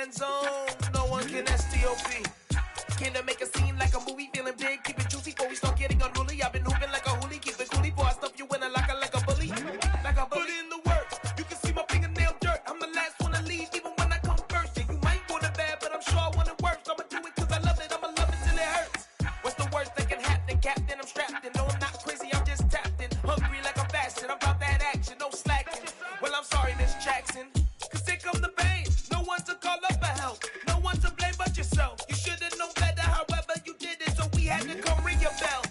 end zone. No one can STOP. Came to make a scene like a movie, feeling big, keep it juicy before we start getting unruly. I've been hooping like a hoolie, keep it coolie before I stuff you in a locker like a bully. Like a bully. Put in the work, you can see my fingernail dirt. I'm the last one to leave, even when I come first. Yeah, you might want it bad, but I'm sure I want it worse. I'ma do it cause I love it, I'ma love it till it hurts. What's the worst that can happen, Captain? I'm strapped in. No, I'm not crazy, I'm just tapped in. Hungry like I'm fasting, I'm about that action, no slacking. Well, I'm sorry, Miss Jackson, cause here come the pain. No one to call up for help, no one to blame but yourself. You should've known better, however you did it, so we had to come ring your bell.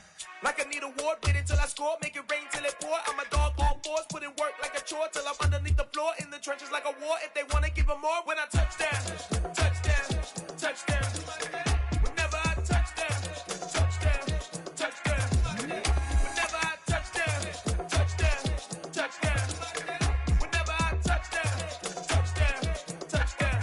Like I need a ward, wait until I score, make it rain till it pour. I'm a dog, all fours, put in work like a chore till I'm underneath the floor, in the trenches like a war. If they wanna give them more, when I touch down, touchdown, touchdown. Whenever I touch down, touchdown, touchdown. Whenever I touch down, touchdown, touchdown. Whenever I touch down, touchdown, touchdown.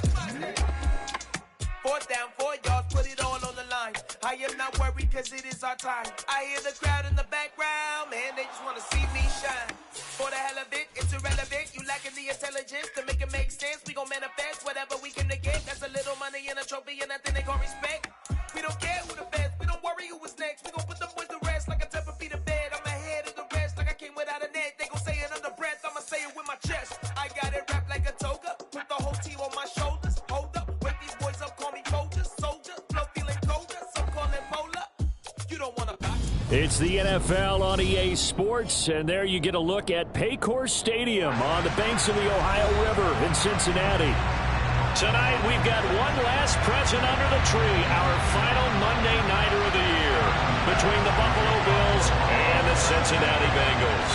4th down, 4 yards, put it all on the line. I am not worried cause it is our time. I hear the crowd in the background, man, they just wanna see me shine. For the hell of it, it's irrelevant. You lacking the intelligence to make it make sense. We gon' manifest whatever we can get. That's a little money and a trophy and nothing they gon' respect. We don't care who the best, we don't worry who was next. We gon' put them boys to rest like a temper feet of bed. I'm ahead of the rest like I came without a net. They gon' say it under breath, I'ma say it with my chest. I got it wrapped like a toga, put the whole team on my shoulders. Hold up, wake these boys up, call me Folger, soldier. Flow feeling colder, some call it polar. You don't wanna box. It's the NFL on EA Sports, and there you get a look at Paycor Stadium on the banks of the Ohio River in Cincinnati. Tonight, we've got one last present under the tree, our final Monday Nighter of the year, between the Buffalo Bills and the Cincinnati Bengals.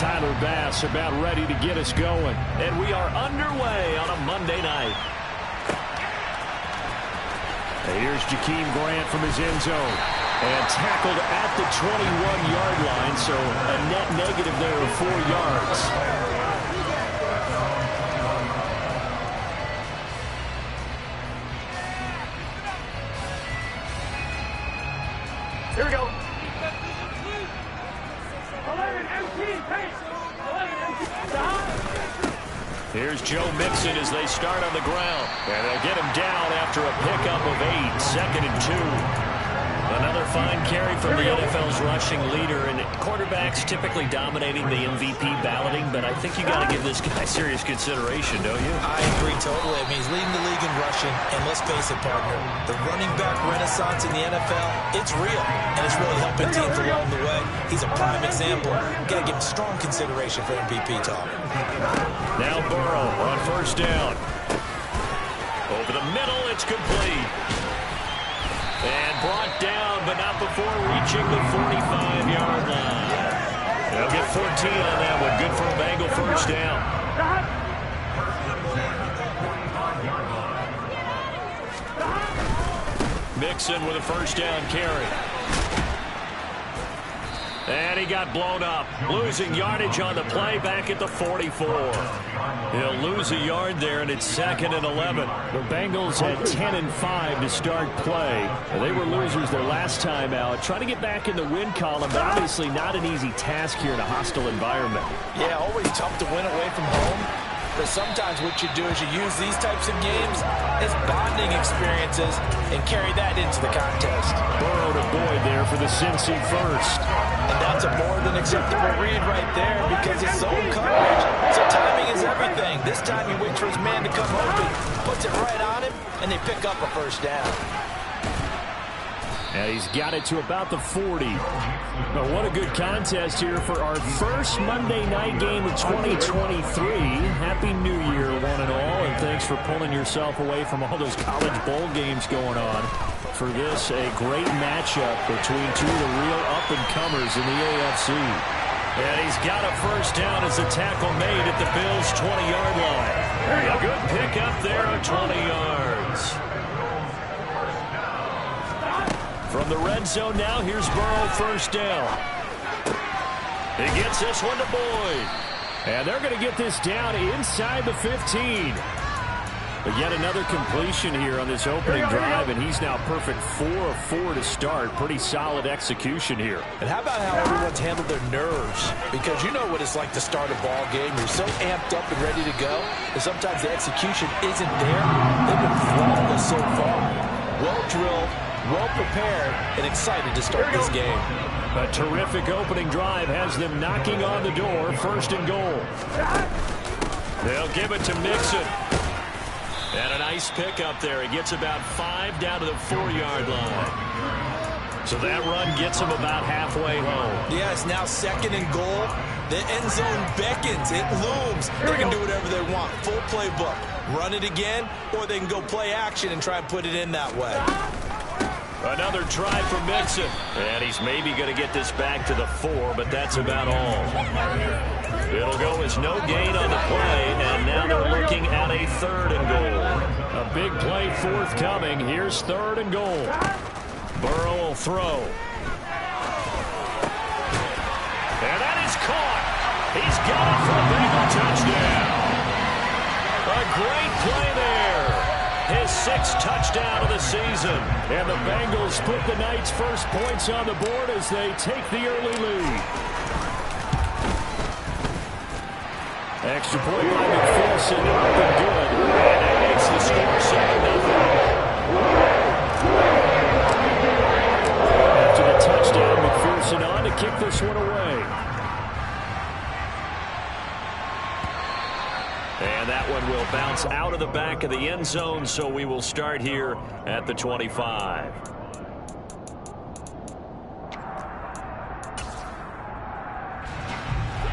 Tyler Bass about ready to get us going, and we are underway on a Monday night. Here's Jakeem Grant from his end zone. And tackled at the 21-yard line, so a net negative there of 4 yards. Here we go. 11 Here's Joe Mixon as they start on the ground. And they'll get him down after a pickup of 8, 2nd and 2. Another fine carry from the NFL's rushing leader, and quarterbacks typically dominating the MVP balloting, but I think you got to give this guy serious consideration, don't you? I agree totally. I mean, he's leading the league in rushing, and let's face it, partner, the running back renaissance in the NFL, it's real, and it's really helping teams along the way. He's a prime example. Got to give him strong consideration for MVP talk. Now Burrow on 1st down. Over the middle, it's complete. And brought down, but not before reaching the 45-yard line. They'll get 14 on that one. Good for a Bengal 1st down. Mixon with a 1st down carry. And he got blown up. Losing yardage on the play back at the 44. He'll lose a yard there, and it's 2nd and 11. The Bengals had 10 and 5 to start play. They were losers their last time out. Trying to get back in the win column, but obviously not an easy task here in a hostile environment. Yeah, always tough to win away from home. But sometimes what you do is you use these types of games as bonding experiences and carry that into the contest. Burrow to Boyd there for the Cincy 1st. And that's a more than acceptable read right there because it's zone coverage. So timing is everything. This time he waits for his man to come open, puts it right on him, and they pick up a 1st down. And he's got it to about the 40. Well, what a good contest here for our first Monday night game of 2023. Happy New Year, one and all, and thanks for pulling yourself away from all those college bowl games going on. For this, a great matchup between two of the real up-and-comers in the AFC. And he's got a 1st down as a tackle made at the Bills' 20-yard line. A good pickup there of 20 yards. From the red zone now, here's Burrow 1st down. He gets this one to Boyd. And they're going to get this down inside the 15. Yet another completion here on this opening drive, and he's now perfect 4 of 4 to start. Pretty solid execution here. And how about how everyone's handled their nerves? Because you know what it's like to start a ball game. You're so amped up and ready to go, and sometimes the execution isn't there. They've been flawless so far. Well drilled, well prepared, and excited to start this game. A terrific opening drive has them knocking on the door, 1st and goal. They'll give it to Mixon. And a nice pickup there. He gets about 5 down to the 4-yard line. So that run gets him about halfway home. Yeah, it's now 2nd and goal. The end zone beckons. It looms. They can do whatever they want. Full playbook. Run it again, or they can go play action and try and put it in that way. Another try for Mixon. And he's maybe going to get this back to the 4, but that's about all. It'll go as no gain on the play, and now they're looking at a 3rd and goal. A big play forthcoming. Here's 3rd and goal. Burrow will throw. And that is caught. He's got it for a Bengal touchdown. A great play there. His 6th touchdown of the season. And the Bengals put the Knights' first points on the board as they take the early lead. Extra point by McPherson, up and good. And that makes the score 7-0. After the touchdown, McPherson on to kick this one away. And that one will bounce out of the back of the end zone, so we will start here at the 25.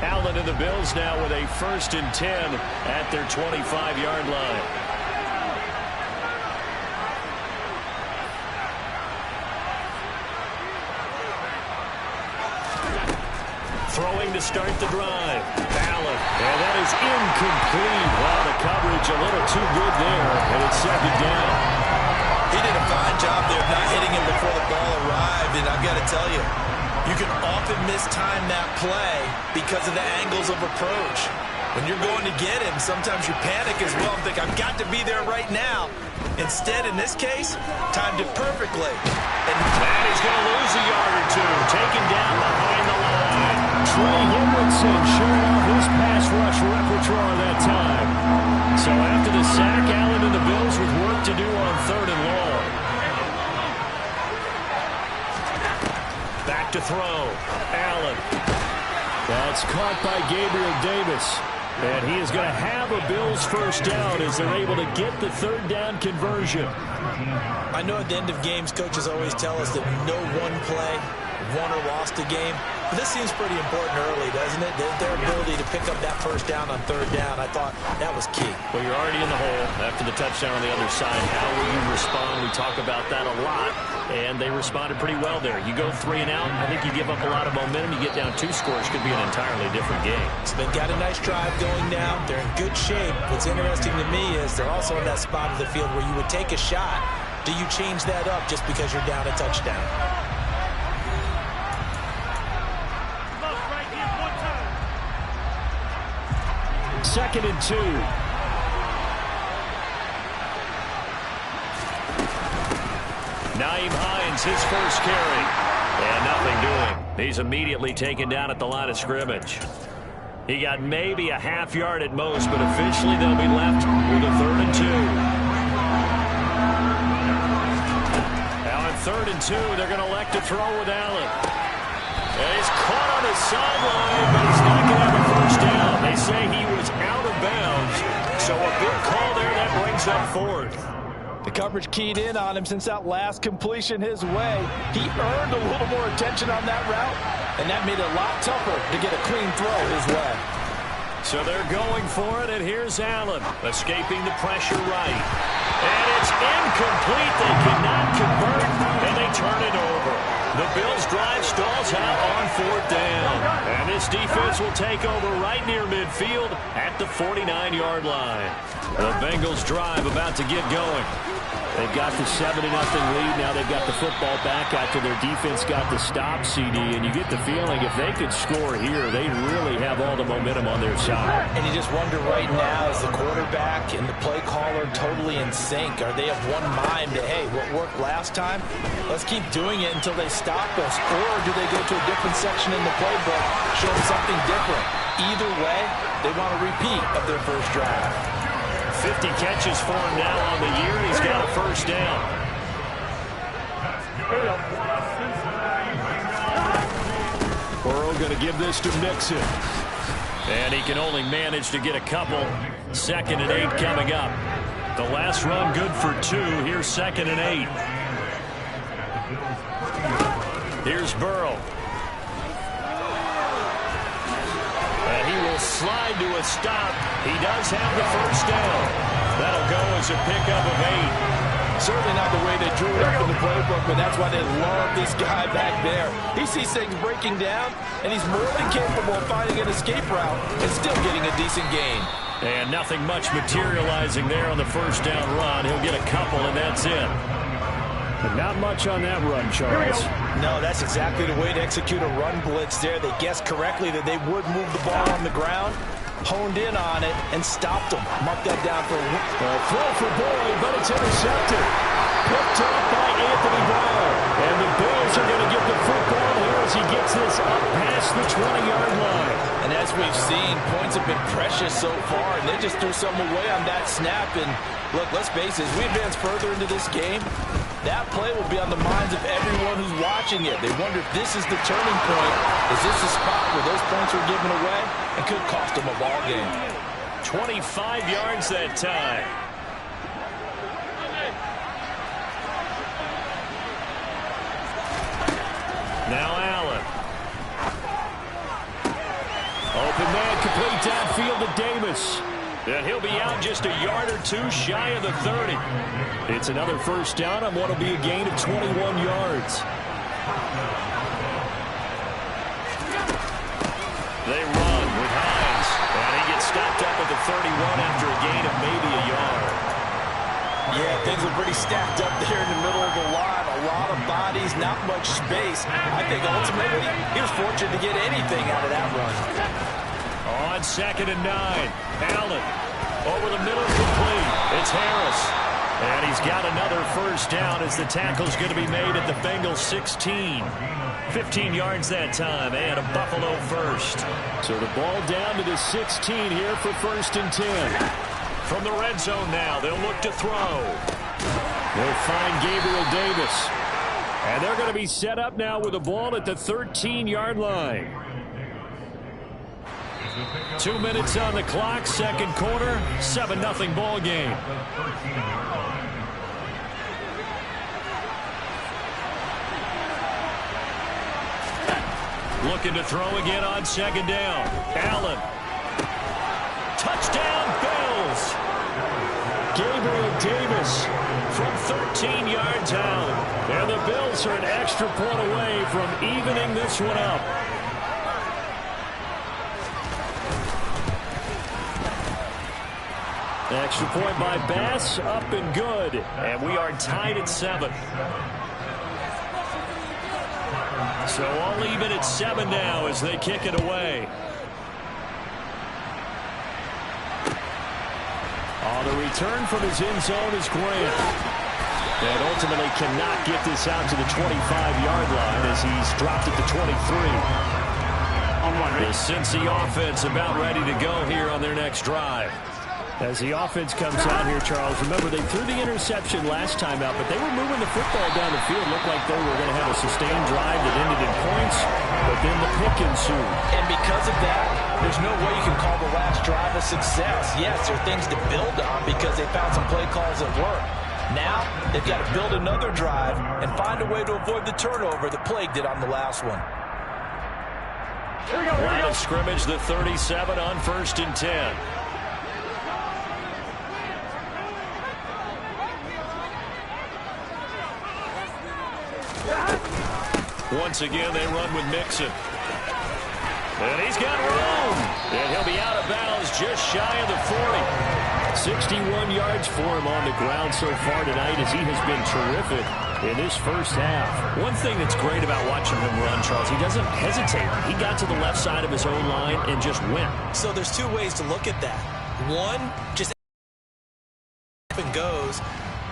Allen and the Bills now with a 1st and 10 at their 25-yard line. Throwing to start the drive. Allen. And that is incomplete. Wow, the coverage a little too good there. And it's 2nd down. He did a fine job there not hitting him before the ball arrived. And I've got to tell you, you can often mistime that play because of the angles of approach. When you're going to get him, sometimes you panic as well and think, I've got to be there right now. Instead, in this case, timed it perfectly. And that is going to lose a yard or 2. Taken down behind the line. Trey Hendrickson showing off his pass rush repertoire that time. So after the sack, Allen and the Bills with work to do on 3rd and long. Back to throw. Allen. That's caught by Gabriel Davis. And he is going to have a Bills first down as they're able to get the 3rd down conversion. I know at the end of games, coaches always tell us that no one play won or lost a game. But this seems pretty important early, doesn't it? Their ability to pick up that first down on 3rd down, I thought that was key. Well, you're already in the hole after the touchdown on the other side. How will you respond? We talk about that a lot, and they responded pretty well there. You go 3 and out, I think you give up a lot of momentum. You get down 2 scores, could be an entirely different game. So they've got a nice drive going now. They're in good shape. What's interesting to me is they're also in that spot of the field where you would take a shot. Do you change that up just because you're down a touchdown? 2nd and 2. Nyheim Hines, his first carry. And nothing doing. He's immediately taken down at the line of scrimmage. He got maybe a half yard at most, but officially they'll be left with a 3rd and 2. Now on 3rd and 2, they're going to elect to throw with Allen. And he's caught on the sideline, but he's not going to have a first down. They say he was out of bounds, so a big call there that brings up 4th. The coverage keyed in on him since that last completion his way. He earned a little more attention on that route, and that made it a lot tougher to get a clean throw his way. So they're going for it, and here's Allen, escaping the pressure right. And it's incomplete. They cannot convert, and they turn it over. The Bills' drive stalls out on 4th down. And this defense will take over right near midfield at the 49-yard line. The Bengals' drive about to get going. They've got the 7-0 lead. Now they've got the football back after their defense got the stop, CD. And you get the feeling if they could score here, they really have all the momentum on their side. And you just wonder right now, is the quarterback and the play caller totally in sync? Are they of one mind that, hey, what worked last time? Let's keep doing it until they stop us. Or do they go to a different section in the playbook, show them something different? Either way, they want a repeat of their first drive. 50 catches for him now on the year. He's got a first down. Burrow going to give this to Mixon. And he can only manage to get a couple. 2nd and 8 coming up. The last run good for 2. Here's 2nd and 8. Here's Burrow. Slide to a stop. He does have the first down. That'll go as a pickup of 8. Certainly not the way they drew it up in the playbook, but that's why they love this guy back there. He sees things breaking down, and he's more than capable of finding an escape route and still getting a decent gain. And nothing much materializing there on the first down run. He'll get a couple, and that's it. But not much on that run, Charles. No, that's exactly the way to execute a run blitz there. They guessed correctly that they would move the ball on the ground, honed in on it, and stopped them. Mark that down for a throw for Boyd, but it's intercepted. Picked up by Anthony Brown. And the Bills are going to get the football here as he gets this up past the 20-yard line. And as we've seen, points have been precious so far, and they just threw something away on that snap. And look, let's face it, as we advance further into this game, that play will be on the minds of everyone who's watching it. They wonder if this is the turning point. Is this the spot where those points were given away and could cost them a ball game? 25 yards that time. Now Allen. Open man, complete downfield to Davis. And he'll be out just a yard or 2 shy of the 30. It's another first down on what will be a gain of 21 yards. They run with Hines. And he gets stopped up at the 31 after a gain of maybe a yard. Yeah, things are pretty stacked up there in the middle of the line. A lot of bodies, not much space. I think ultimately he was fortunate to get anything out of that run. On 2nd and 9, Allen over the middle, complete. It's Harris. And he's got another first down as the tackle's going to be made at the Bengals 16. 15 yards that time, and a Buffalo first. So the ball down to the 16 here for 1st and 10. From the red zone now, they'll look to throw. They'll find Gabriel Davis. And they're going to be set up now with the ball at the 13-yard line. 2 minutes on the clock, 2nd quarter, 7-0 ball game. Looking to throw again on 2nd down. Allen. Touchdown, Bills. Gabriel Davis from 13 yards out. And the Bills are an extra point away from evening this one up. Extra point by Bass, up and good. And we are tied at 7. So all even at 7 now as they kick it away. On the return from his end zone is Grant. And ultimately cannot get this out to the 25-yard line as he's dropped at the 23. The Cincy offense about ready to go here on their next drive. As the offense comes out here, Charles, remember they threw the interception last time out, but they were moving the football down the field. Looked like they were going to have a sustained drive that ended in points, but then the pick ensued. And because of that, there's no way you can call the last drive a success. Yes, there are things to build on because they found some play calls that work. Now, they've got to build another drive and find a way to avoid the turnover that plagued it on the last one. Line of scrimmage, the 37 on 1st and 10. Once again, they run with Mixon. And he's got room. And he'll be out of bounds just shy of the 40. 61 yards for him on the ground so far tonight as he has been terrific in this first half. One thing that's great about watching him run, Charles, he doesn't hesitate. He got to the left side of his own line and just went. So there's two ways to look at that. One, just and goes,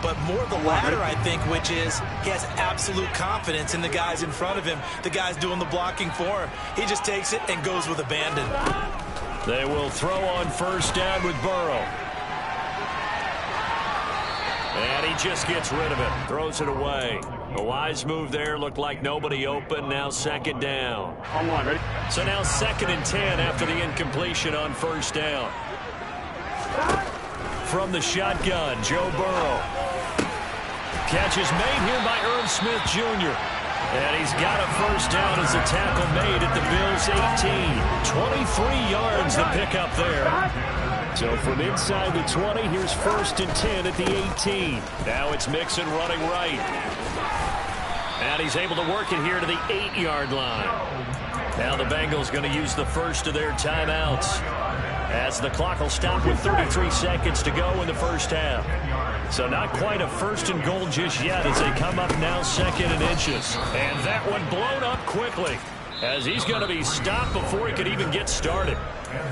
but more the latter, I think, which is he has absolute confidence in the guys in front of him, the guys doing the blocking for him. He just takes it and goes with abandon. They will throw on first down with Burrow. And he just gets rid of it. Throws it away. A wise move there. Looked like nobody open. Now second down. So now 2nd and 10 after the incompletion on first down. From the shotgun, Joe Burrow. Catch is made here by Irv Smith Jr. And he's got a first down as a tackle made at the Bills' 18. 23 yards to pick up there. So from inside the 20, here's 1st and 10 at the 18. Now it's Mixon running right. And he's able to work it here to the 8-yard line. Now the Bengals going to use the first of their timeouts, as the clock will stop with 33 seconds to go in the first half. So not quite a 1st and goal just yet as they come up now 2nd and inches. And that one blown up quickly as he's going to be stopped before he could even get started.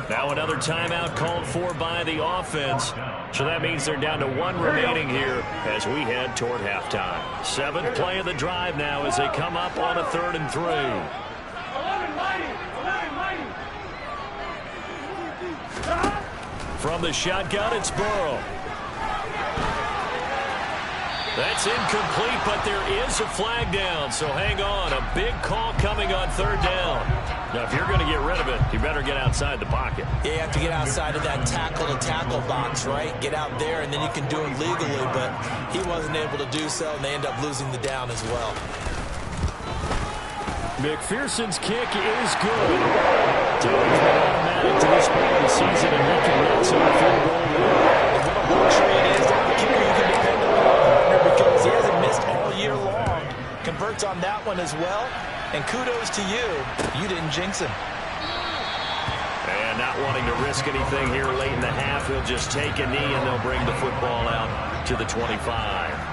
Now another timeout called for by the offense. So that means they're down to 1 remaining here as we head toward halftime. 7th play of the drive now as they come up on a 3rd and 3. From the shotgun, it's Burrow. That's incomplete, but there is a flag down, so hang on. A big call coming on 3rd down. Now, if you're going to get rid of it, you better get outside the pocket. Yeah, you have to get outside of that tackle-to-tackle box, right? Get out there, and then you can do it legally, but he wasn't able to do so, and they end up losing the down as well. McPherson's kick is good. Taylor's been automatic to this point of the season and making lots of field goal line. What a luxury it is to have a kicker you can depend on, partner, because he hasn't missed all year long. Converts on that one as well, and kudos to you. You didn't jinx him. And not wanting to risk anything here late in the half, he'll just take a knee and they'll bring the football out to the 25.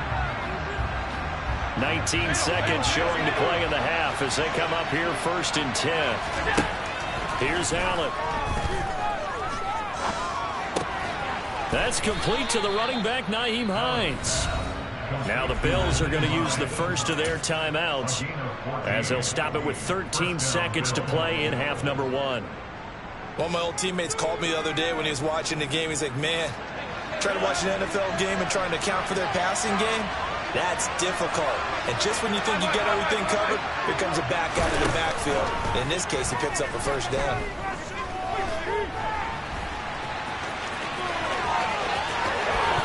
19 seconds showing to play in the half as they come up here 1st and 10. Here's Allen. That's complete to the running back, Nyheim Hines. Now the Bills are going to use the first of their timeouts as they'll stop it with 13 seconds to play in half number 1. One of my old teammates called me the other day when he was watching the game. He's like, man, trying to watch an NFL game and trying to account for their passing game? That's difficult. And just when you think you get everything covered, here comes a back out of the backfield. In this case, he picks up a first down.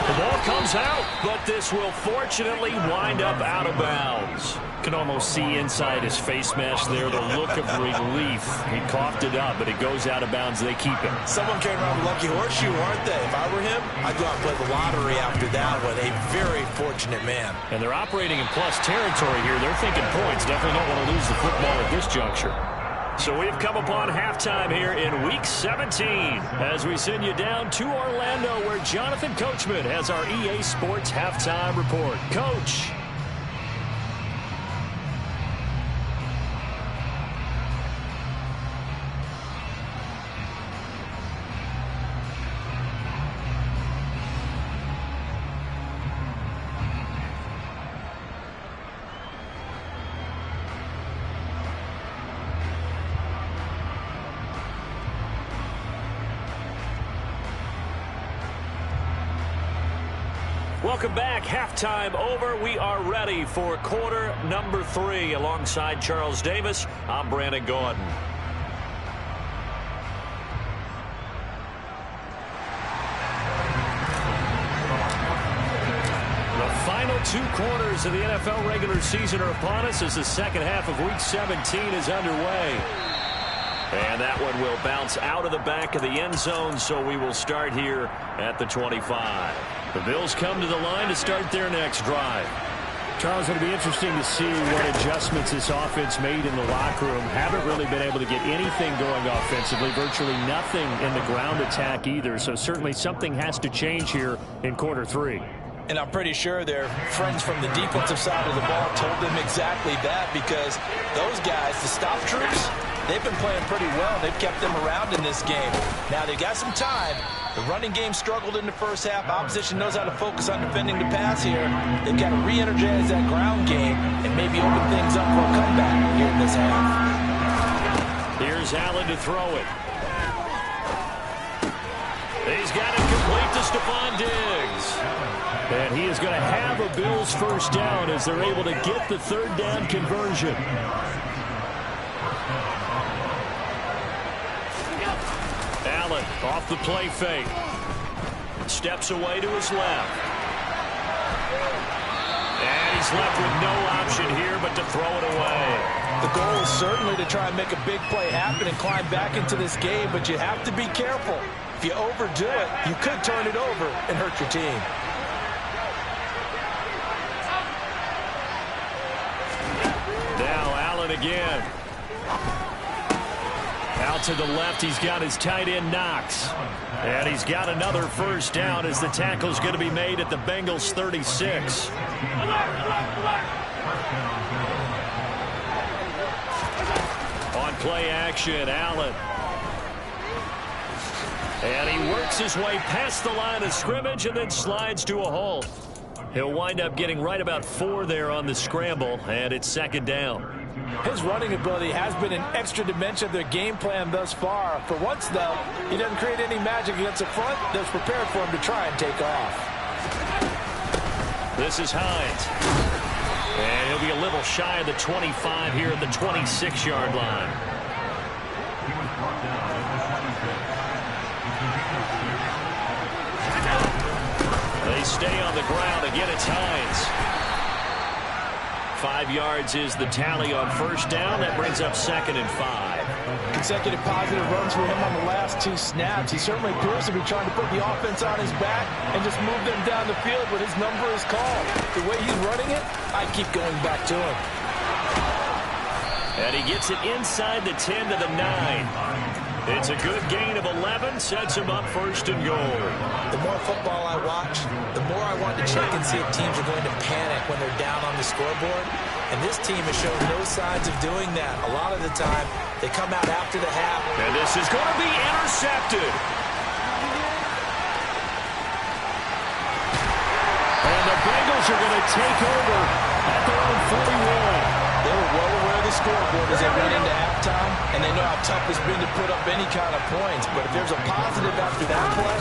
The ball comes out, but this will fortunately wind up out of bounds. Can almost see inside his face mask there the look of relief. He coughed it up, but it goes out of bounds. They keep it. Someone came around with a lucky horseshoe, aren't they? If I were him, I'd go out and play the lottery after that one. A very fortunate man. And they're operating in plus territory here. They're thinking points. Definitely don't want to lose the football at this juncture. So we've come upon halftime here in Week 17 as we send you down to Orlando where Jonathan Coachman has our EA Sports Halftime Report. Coach. Welcome back. Halftime over. We are ready for quarter number 3. Alongside Charles Davis, I'm Brandon Gaudin. The final 2 quarters of the NFL regular season are upon us as the second half of Week 17 is underway. And that one will bounce out of the back of the end zone, so we will start here at the 25. The Bills come to the line to start their next drive. Charles, it'll be interesting to see what adjustments this offense made in the locker room. Haven't really been able to get anything going offensively, virtually nothing in the ground attack either. So certainly something has to change here in quarter 3. And I'm pretty sure their friends from the defensive side of the ball told them exactly that, because those guys, the stop troops, they've been playing pretty well. They've kept them around in this game. Now they got some time. The running game struggled in the first half. Opposition knows how to focus on defending the pass here. They've got to re-energize that ground game and maybe open things up for a comeback here in this half. Here's Allen to throw it. He's got it complete to Stephon Diggs. And he is going to have a Bills first down as they're able to get the third down conversion. Allen off the play fake. Steps away to his left. And he's left with no option here but to throw it away. The goal is certainly to try and make a big play happen and climb back into this game, but you have to be careful. If you overdo it, you could turn it over and hurt your team. Now Allen again. Out to the left, he's got his tight end Knox. And he's got another first down as the tackle's going to be made at the Bengals 36. On play action, Allen. And he works his way past the line of scrimmage and then slides to a halt. He'll wind up getting right about 4 there on the scramble, and it's second down. His running ability has been an extra dimension of their game plan thus far. For once, though, he doesn't create any magic against the front that's prepared for him to try and take off. This is Hines. And he'll be a little shy of the 25 here at the 26-yard line. They stay on the ground. Again, it's Hines. 5 yards is the tally on first down. That brings up 2nd and 5. Consecutive positive runs for him on the last 2 snaps. He certainly appears to be trying to put the offense on his back and just move them down the field, but his number is called. The way he's running it, I keep going back to him. And he gets it inside the 10 to the 9. It's a good gain of 11, sets him up 1st and goal. The more football I watch, the more I want to check and see if teams are going to panic when they're down on the scoreboard. And this team has shown no signs of doing that. A lot of the time, they come out after the half. And this is going to be intercepted. And the Bengals are going to take over at their own 41. They were well aware of the scoreboard as they went into halftime, and they know how tough it's been to put up any kind of points. But if there's a positive after that play,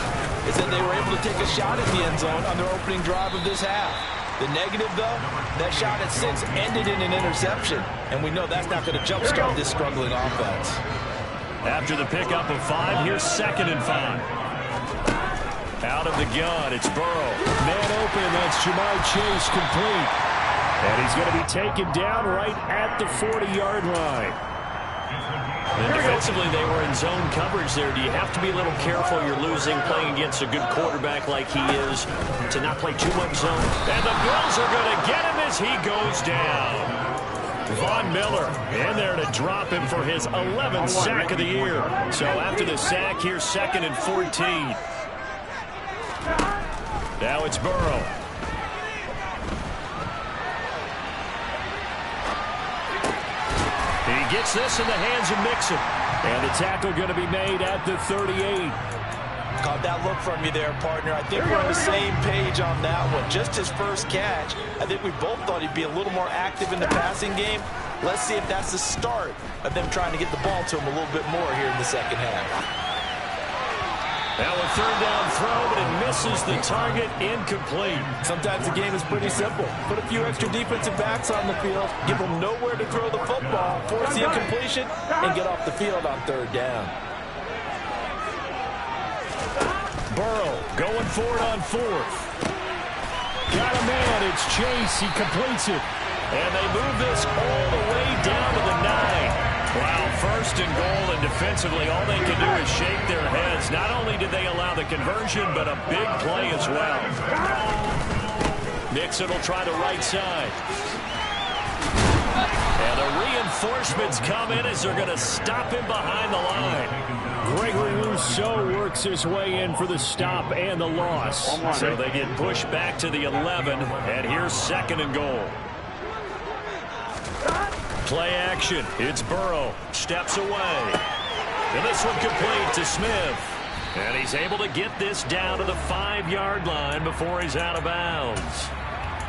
is that they were able to take a shot at the end zone on their opening drive of this half. The negative, though, that shot at 6 ended in an interception, and we know that's not going to jumpstart this struggling offense. After the pickup of 5, here's 2nd and 5. Out of the gun, it's Burrow. Man open, that's Ja'Marr Chase complete. And he's going to be taken down right at the 40-yard line. And defensively, they were in zone coverage there. Do you have to be a little careful? You're losing playing against a good quarterback like he is to not play too much zone. And the Bills are going to get him as he goes down. Von Miller in there to drop him for his 11th sack of the year. So after the sack, here's 2nd and 14. Now it's Burrow. He gets this in the hands of Mixon. And the tackle going to be made at the 38. Caught that look from you there, partner. I think we're on the same page on that one. Just his first catch. I think we both thought he'd be a little more active in the passing game. Let's see if that's the start of them trying to get the ball to him a little bit more here in the second half. Now a 3rd down throw, but it misses the target, incomplete. Sometimes the game is pretty simple. Put a few extra defensive backs on the field, give them nowhere to throw the football, force the incompletion, and get off the field on 3rd down. Burrow going for it on 4th. Got a man, it's Chase, he completes it. And they move this all the way down to the 9. Wow, 1st and goal, and defensively all they can do is shake their heads. Not only did they allow the conversion, but a big play as well. Mixon will try the right side. And the reinforcements come in as they're going to stop him behind the line. Gregory Rousseau works his way in for the stop and the loss. So they get pushed back to the 11, and here's 2nd and goal. Play action. It's Burrow. Steps away. And this one complete to Smith. And he's able to get this down to the 5-yard line before he's out of bounds.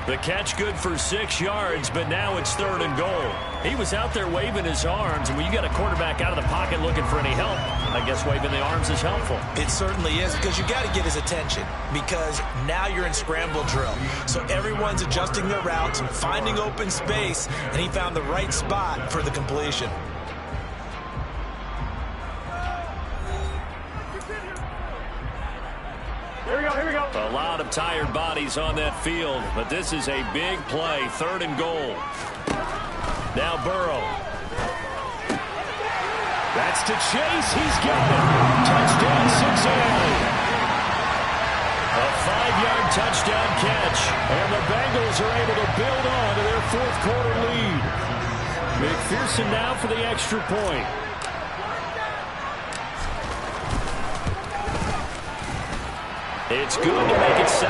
The catch good for 6 yards, but now it's 3rd and goal. He was out there waving his arms, and when you got a quarterback out of the pocket looking for any help, I guess waving the arms is helpful. It certainly is, because you got to get his attention, because now you're in scramble drill. So everyone's adjusting their routes, finding open space, and he found the right spot for the completion. Here we go. A lot of tired bodies on that field, but this is a big play. 3rd and goal. Now Burrow. That's to Chase. He's got it. Touchdown, Cincinnati. A 5-yard touchdown catch, and the Bengals are able to build on to their 4th quarter lead. McPherson now for the extra point. It's good to make it 17-7.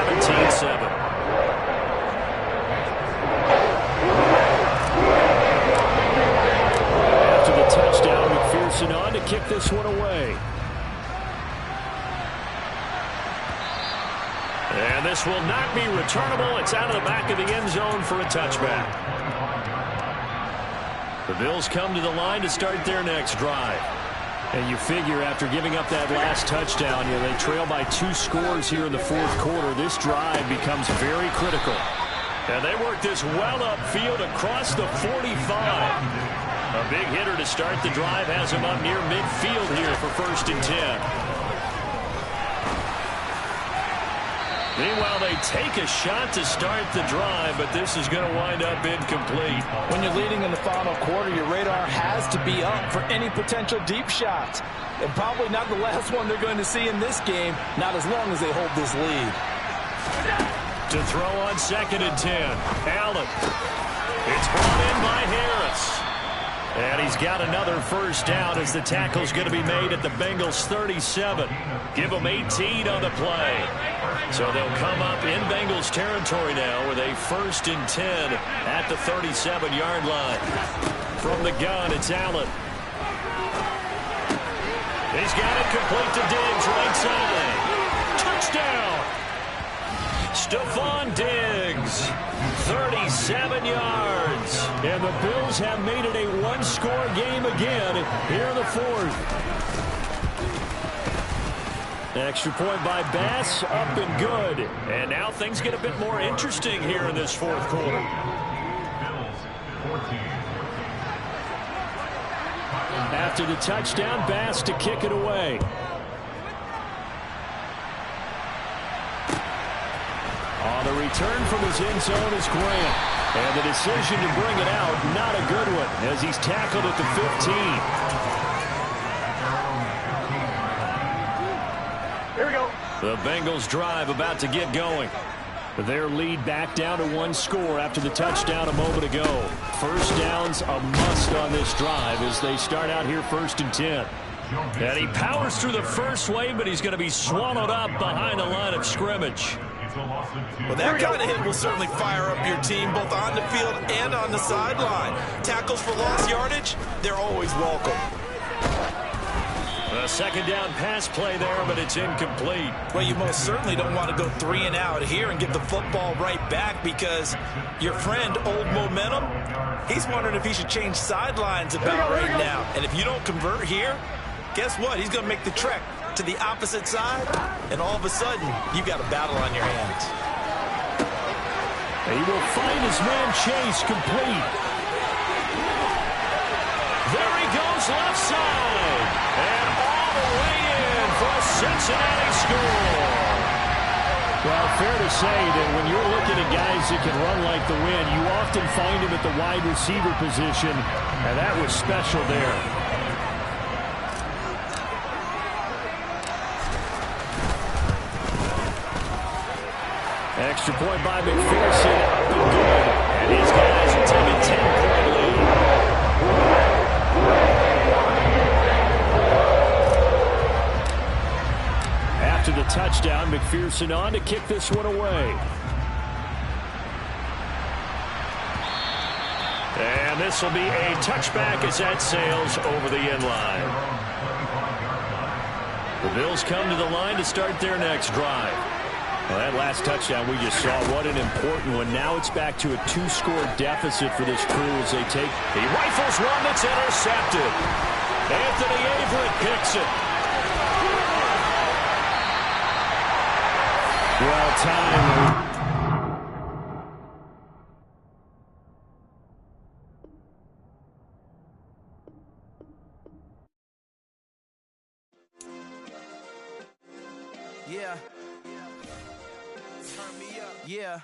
After the touchdown, McPherson on to kick this one away. And this will not be returnable. It's out of the back of the end zone for a touchback. The Bills come to the line to start their next drive. And you figure after giving up that last touchdown, they trail by 2 scores here in the 4th quarter. This drive becomes very critical. And they work this well upfield across the 45. A big hitter to start the drive has him up near midfield here for 1st and 10. Meanwhile, they take a shot to start the drive, but this is going to wind up incomplete. When you're leading in the final quarter, your radar has to be up for any potential deep shots. And probably not the last one they're going to see in this game, not as long as they hold this lead. To throw on 2nd and 10. Allen. It's brought in by Harris. And he's got another 1st down as the tackle's going to be made at the Bengals 37. Give them 18 on the play. So they'll come up in Bengals territory now with a 1st and 10 at the 37-yard line. From the gun, it's Allen. He's got it complete to Diggs, right side. Touchdown! Stephon Diggs, 37 yards. And the Bills have made it a 1-score game again here in the 4th. Extra point by Bass, up and good. And now things get a bit more interesting here in this 4th quarter. After the touchdown, Bass to kick it away. On the return from his end zone is Grant. And the decision to bring it out, not a good one, as he's tackled at the 15. The Bengals drive about to get going. Their lead back down to 1 score after the touchdown a moment ago. 1st down's a must on this drive as they start out here 1st and 10. And he powers through the first wave, but he's going to be swallowed up behind the line of scrimmage. Well, that kind of hit will certainly fire up your team both on the field and on the sideline. Tackles for lost yardage, they're always welcome. A 2nd down pass play there, but it's incomplete. Well, you most certainly don't want to go 3 and out here and get the football right back because your friend, Old Momentum, he's wondering if he should change sidelines about right now. And if you don't convert here, guess what? He's going to make the trek to the opposite side, and all of a sudden, you've got a battle on your hands. He will find his man Chase complete. There he goes left side. And all the way in for a Cincinnati score. Well, fair to say that when you're looking at guys that can run like the wind, you often find him at the wide receiver position, and that was special there. Extra point by McPherson, up and good. And his guys will take a 10-point lead. After the touchdown, McPherson on to kick this one away. And this will be a touchback as that sails over the end line. The Bills come to the line to start their next drive. Well, that last touchdown we just saw, what an important one. Now it's back to a 2-score deficit for this crew as they take. He rifles one that's intercepted. Anthony Averett picks it. Well timed. Yeah. Turn me up. Yeah.